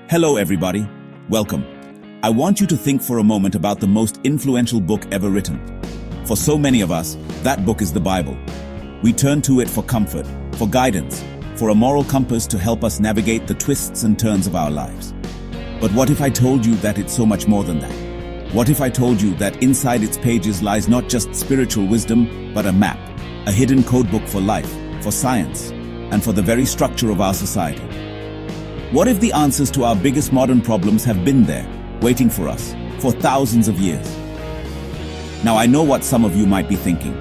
Hello everybody, welcome. I want you to think for a moment about the most influential book ever written. For so many of us, that book is the Bible. We turn to it for comfort, for guidance, for a moral compass to help us navigate the twists and turns of our lives. But what if I told you that it's so much more than that? What if I told you that inside its pages lies not just spiritual wisdom, but a map, a hidden codebook for life, for science, and for the very structure of our society? What if the answers to our biggest modern problems have been there, waiting for us, for thousands of years? Now I know what some of you might be thinking.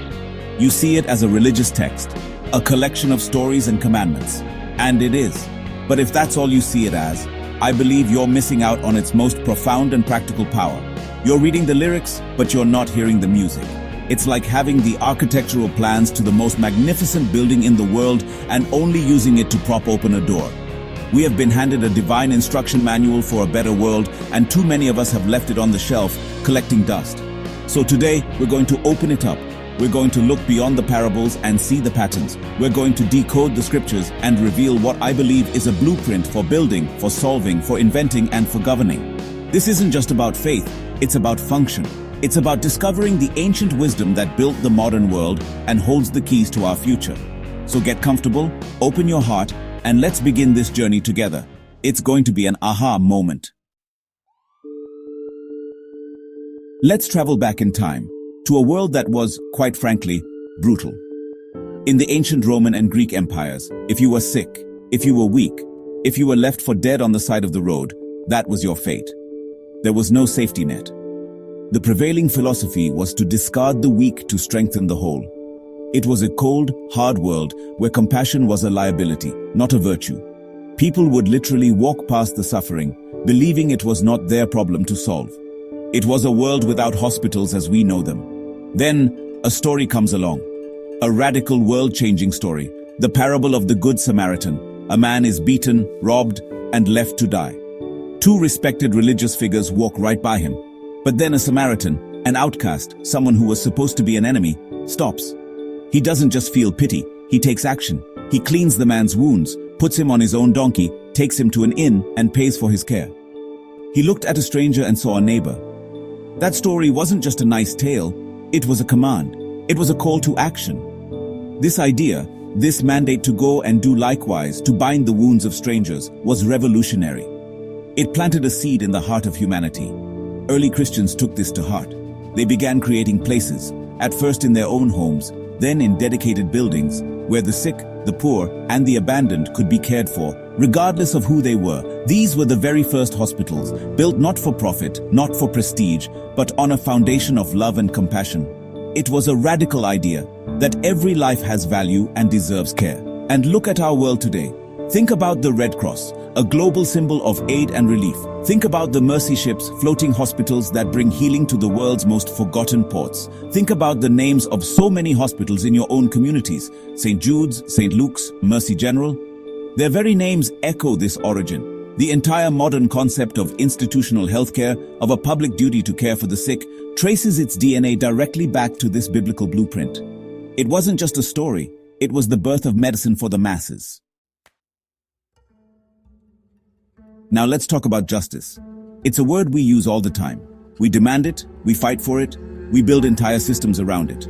You see it as a religious text, a collection of stories and commandments. And it is. But if that's all you see it as, I believe you're missing out on its most profound and practical power. You're reading the lyrics, but you're not hearing the music. It's like having the architectural plans to the most magnificent building in the world and only using it to prop open a door. We have been handed a divine instruction manual for a better world, and too many of us have left it on the shelf, collecting dust. So today, we're going to open it up. We're going to look beyond the parables and see the patterns. We're going to decode the scriptures and reveal what I believe is a blueprint for building, for solving, for inventing, and for governing. This isn't just about faith, it's about function. It's about discovering the ancient wisdom that built the modern world and holds the keys to our future. So get comfortable, open your heart, and let's begin this journey together. It's going to be an aha moment. Let's travel back in time, to a world that was, quite frankly, brutal. In the ancient Roman and Greek empires, if you were sick, if you were weak, if you were left for dead on the side of the road, that was your fate. There was no safety net. The prevailing philosophy was to discard the weak to strengthen the whole. It was a cold, hard world where compassion was a liability, not a virtue. People would literally walk past the suffering, believing it was not their problem to solve. It was a world without hospitals as we know them. Then, a story comes along. A radical, world-changing story. The parable of the Good Samaritan. A man is beaten, robbed, and left to die. Two respected religious figures walk right by him. But then a Samaritan, an outcast, someone who was supposed to be an enemy, stops. He doesn't just feel pity, he takes action. He cleans the man's wounds, puts him on his own donkey, takes him to an inn, and pays for his care. He looked at a stranger and saw a neighbor. That story wasn't just a nice tale, it was a command. It was a call to action. This idea, this mandate to go and do likewise, to bind the wounds of strangers, was revolutionary. It planted a seed in the heart of humanity. Early Christians took this to heart. They began creating places, at first in their own homes, then in dedicated buildings, where the sick, the poor, and the abandoned could be cared for, regardless of who they were. These were the very first hospitals, built not for profit, not for prestige, but on a foundation of love and compassion. It was a radical idea that every life has value and deserves care. And look at our world today. Think about the Red Cross, a global symbol of aid and relief. Think about the mercy ships, floating hospitals that bring healing to the world's most forgotten ports. Think about the names of so many hospitals in your own communities. St. Jude's, St. Luke's, Mercy General. Their very names echo this origin. The entire modern concept of institutional healthcare, of a public duty to care for the sick, traces its DNA directly back to this biblical blueprint. It wasn't just a story, it was the birth of medicine for the masses. Now let's talk about justice. It's a word we use all the time. We demand it, we fight for it, we build entire systems around it.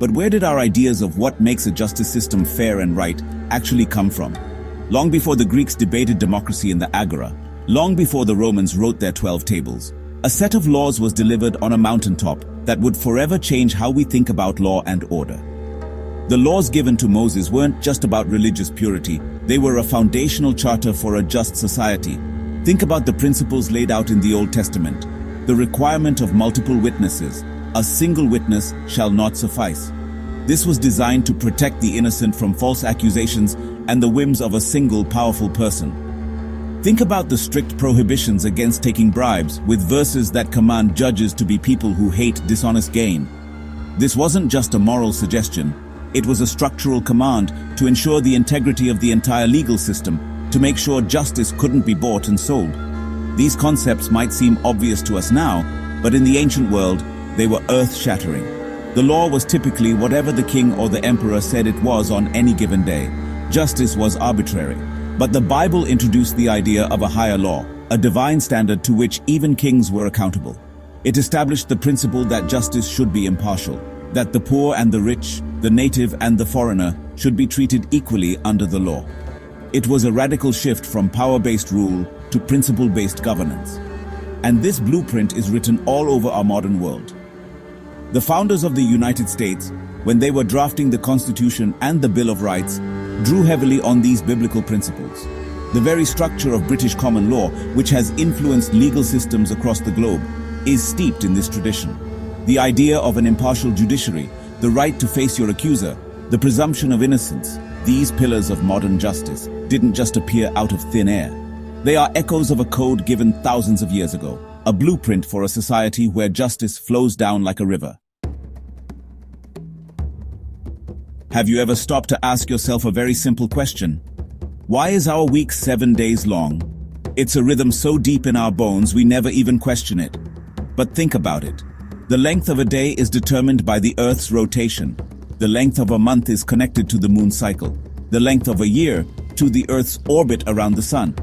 But where did our ideas of what makes a justice system fair and right actually come from? Long before the Greeks debated democracy in the Agora, long before the Romans wrote their 12 tables, a set of laws was delivered on a mountaintop that would forever change how we think about law and order. The laws given to Moses weren't just about religious purity, they were a foundational charter for a just society. Think about the principles laid out in the Old Testament. The requirement of multiple witnesses. A single witness shall not suffice. This was designed to protect the innocent from false accusations and the whims of a single powerful person. Think about the strict prohibitions against taking bribes, with verses that command judges to be people who hate dishonest gain. This wasn't just a moral suggestion. It was a structural command to ensure the integrity of the entire legal system, to make sure justice couldn't be bought and sold. These concepts might seem obvious to us now, but in the ancient world, they were earth-shattering. The law was typically whatever the king or the emperor said it was on any given day. Justice was arbitrary. But the Bible introduced the idea of a higher law, a divine standard to which even kings were accountable. It established the principle that justice should be impartial, that the poor and the rich, the native and the foreigner, should be treated equally under the law. It was a radical shift from power-based rule to principle-based governance. And this blueprint is written all over our modern world. The founders of the United States, when they were drafting the Constitution and the Bill of Rights, drew heavily on these biblical principles. The very structure of British common law, which has influenced legal systems across the globe, is steeped in this tradition. The idea of an impartial judiciary, the right to face your accuser, the presumption of innocence, these pillars of modern justice didn't just appear out of thin air. They are echoes of a code given thousands of years ago, a blueprint for a society where justice flows down like a river. Have you ever stopped to ask yourself a very simple question? Why is our week 7 days long? It's a rhythm so deep in our bones we never even question it. But think about it. The length of a day is determined by the Earth's rotation. The length of a month is connected to the moon's cycle. The length of a year to the Earth's orbit around the sun.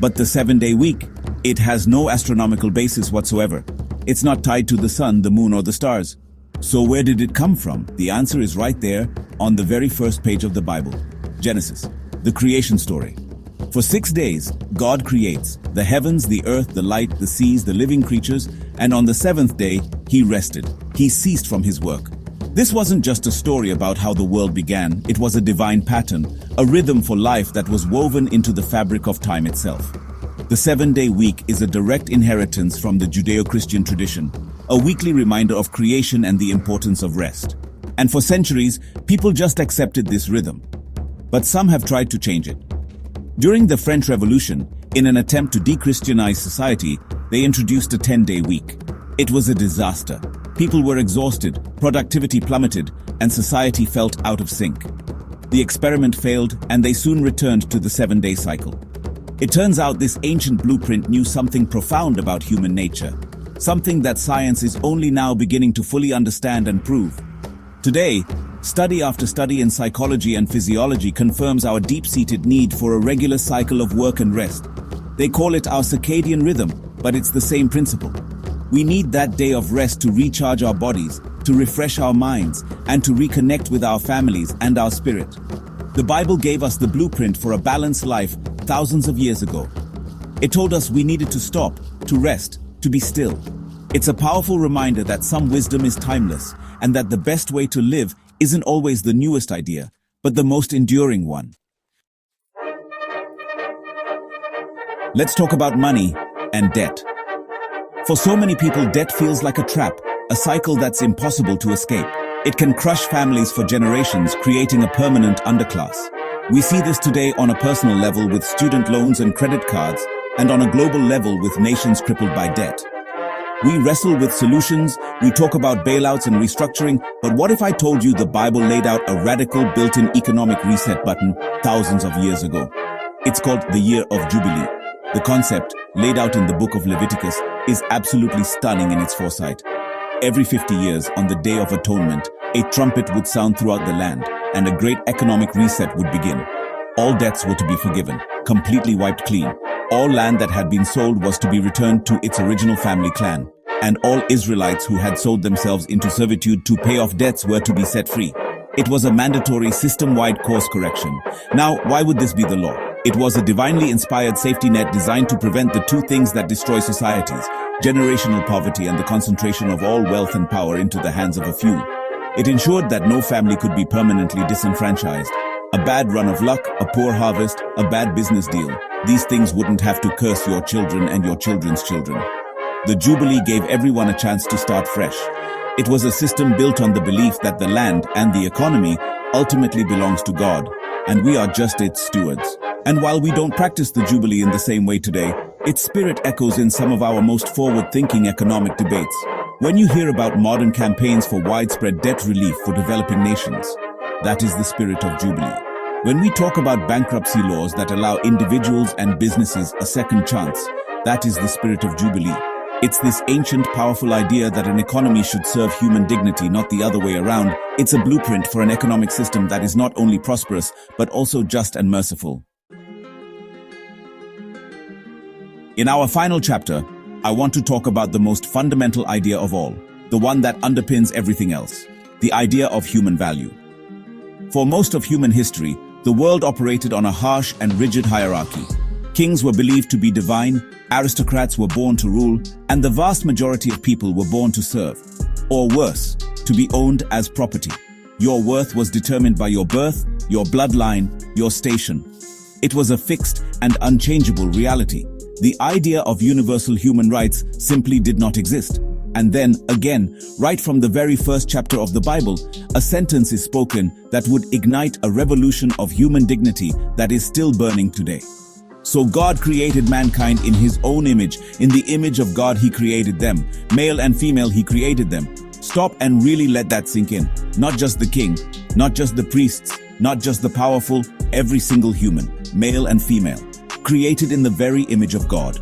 But the 7-day week, it has no astronomical basis whatsoever. It's not tied to the sun, the moon, or the stars. So where did it come from? The answer is right there on the very first page of the Bible. Genesis, the creation story. For 6 days, God creates the heavens, the earth, the light, the seas, the living creatures, and on the 7th day, He rested. He ceased from His work. This wasn't just a story about how the world began, it was a divine pattern, a rhythm for life that was woven into the fabric of time itself. The 7-day week is a direct inheritance from the Judeo-Christian tradition, a weekly reminder of creation and the importance of rest. And for centuries, people just accepted this rhythm. But some have tried to change it. During the French Revolution, in an attempt to de-Christianize society, they introduced a 10-day week. It was a disaster. People were exhausted, productivity plummeted, and society felt out of sync. The experiment failed, and they soon returned to the 7-day cycle. It turns out this ancient blueprint knew something profound about human nature, something that science is only now beginning to fully understand and prove. Today, study after study in psychology and physiology confirms our deep-seated need for a regular cycle of work and rest. They call it our circadian rhythm, but it's the same principle. We need that day of rest to recharge our bodies, to refresh our minds, and to reconnect with our families and our spirit. The Bible gave us the blueprint for a balanced life thousands of years ago. It told us we needed to stop, to rest, to be still. It's a powerful reminder that some wisdom is timeless, and that the best way to live isn't always the newest idea, but the most enduring one. Let's talk about money and debt. For so many people, debt feels like a trap, a cycle that's impossible to escape. It can crush families for generations, creating a permanent underclass. We see this today on a personal level with student loans and credit cards, and on a global level with nations crippled by debt. We wrestle with solutions, we talk about bailouts and restructuring, but what if I told you the Bible laid out a radical built-in economic reset button thousands of years ago? It's called the Year of Jubilee. The concept, laid out in the book of Leviticus, is absolutely stunning in its foresight. Every 50 years, on the Day of Atonement, a trumpet would sound throughout the land, and a great economic reset would begin. All debts were to be forgiven, completely wiped clean. All land that had been sold was to be returned to its original family clan, and all Israelites who had sold themselves into servitude to pay off debts were to be set free. It was a mandatory system-wide course correction. Now, why would this be the law? It was a divinely inspired safety net designed to prevent the two things that destroy societies, generational poverty and the concentration of all wealth and power into the hands of a few. It ensured that no family could be permanently disenfranchised. A bad run of luck, a poor harvest, a bad business deal. These things wouldn't have to curse your children and your children's children. The Jubilee gave everyone a chance to start fresh. It was a system built on the belief that the land and the economy ultimately belongs to God, and we are just its stewards. And while we don't practice the Jubilee in the same way today, its spirit echoes in some of our most forward-thinking economic debates. When you hear about modern campaigns for widespread debt relief for developing nations, that is the spirit of Jubilee. When we talk about bankruptcy laws that allow individuals and businesses a second chance, that is the spirit of Jubilee. It's this ancient, powerful idea that an economy should serve human dignity, not the other way around. It's a blueprint for an economic system that is not only prosperous, but also just and merciful. In our final chapter, I want to talk about the most fundamental idea of all, the one that underpins everything else, the idea of human value. For most of human history, the world operated on a harsh and rigid hierarchy. Kings were believed to be divine, aristocrats were born to rule, and the vast majority of people were born to serve, or worse, to be owned as property. Your worth was determined by your birth, your bloodline, your station. It was a fixed and unchangeable reality. The idea of universal human rights simply did not exist. And then, again, right from the very first chapter of the Bible, a sentence is spoken that would ignite a revolution of human dignity that is still burning today. So God created mankind in His own image. In the image of God He created them. Male and female He created them. Stop and really let that sink in. Not just the king, not just the priests, not just the powerful, every single human, male and female, created in the very image of God.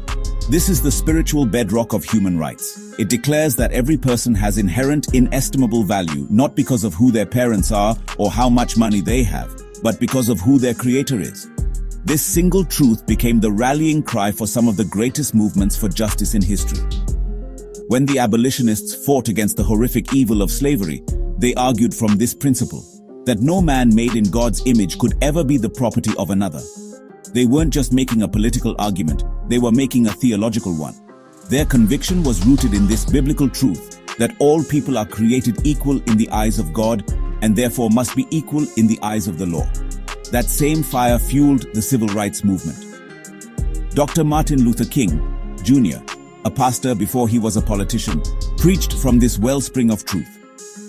This is the spiritual bedrock of human rights. It declares that every person has inherent, inestimable value, not because of who their parents are or how much money they have, but because of who their creator is. This single truth became the rallying cry for some of the greatest movements for justice in history. When the abolitionists fought against the horrific evil of slavery, they argued from this principle, that no man made in God's image could ever be the property of another. They weren't just making a political argument, they were making a theological one. Their conviction was rooted in this biblical truth, that all people are created equal in the eyes of God, and therefore must be equal in the eyes of the law. That same fire fueled the civil rights movement. Dr. Martin Luther King, Jr., a pastor before he was a politician, preached from this wellspring of truth.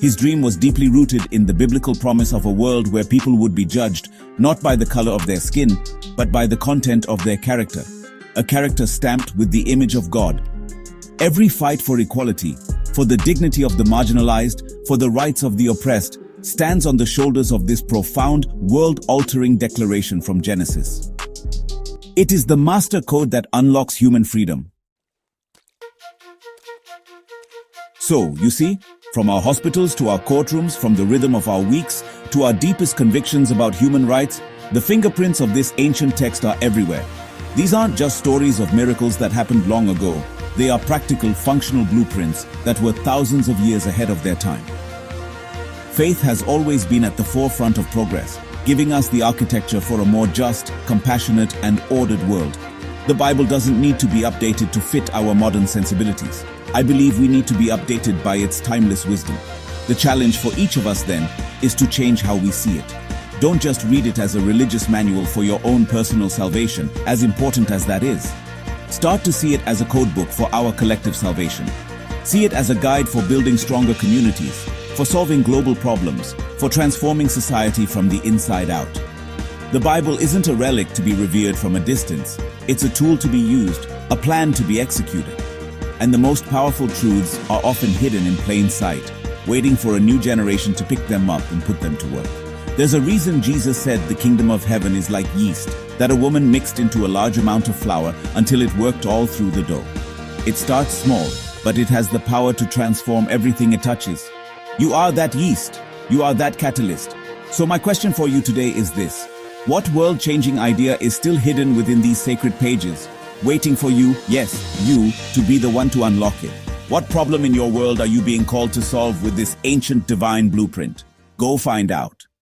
His dream was deeply rooted in the biblical promise of a world where people would be judged not by the color of their skin, but by the content of their character, a character stamped with the image of God. Every fight for equality, for the dignity of the marginalized, for the rights of the oppressed, stands on the shoulders of this profound, world-altering declaration from Genesis. It is the master code that unlocks human freedom. So, you see, from our hospitals to our courtrooms, from the rhythm of our weeks to our deepest convictions about human rights, the fingerprints of this ancient text are everywhere. These aren't just stories of miracles that happened long ago. They are practical, functional blueprints that were thousands of years ahead of their time. Faith has always been at the forefront of progress, giving us the architecture for a more just, compassionate, and ordered world. The Bible doesn't need to be updated to fit our modern sensibilities. I believe we need to be updated by its timeless wisdom. The challenge for each of us then is to change how we see it. Don't just read it as a religious manual for your own personal salvation, as important as that is. Start to see it as a codebook for our collective salvation. See it as a guide for building stronger communities, for solving global problems, for transforming society from the inside out. The Bible isn't a relic to be revered from a distance. It's a tool to be used, a plan to be executed. And the most powerful truths are often hidden in plain sight, waiting for a new generation to pick them up and put them to work. There's a reason Jesus said the kingdom of heaven is like yeast that a woman mixed into a large amount of flour until it worked all through the dough. It starts small, but it has the power to transform everything it touches. You are that yeast. You are that catalyst. So my question for you today is this. What world-changing idea is still hidden within these sacred pages, waiting for you, yes, you, to be the one to unlock it? What problem in your world are you being called to solve with this ancient divine blueprint? Go find out.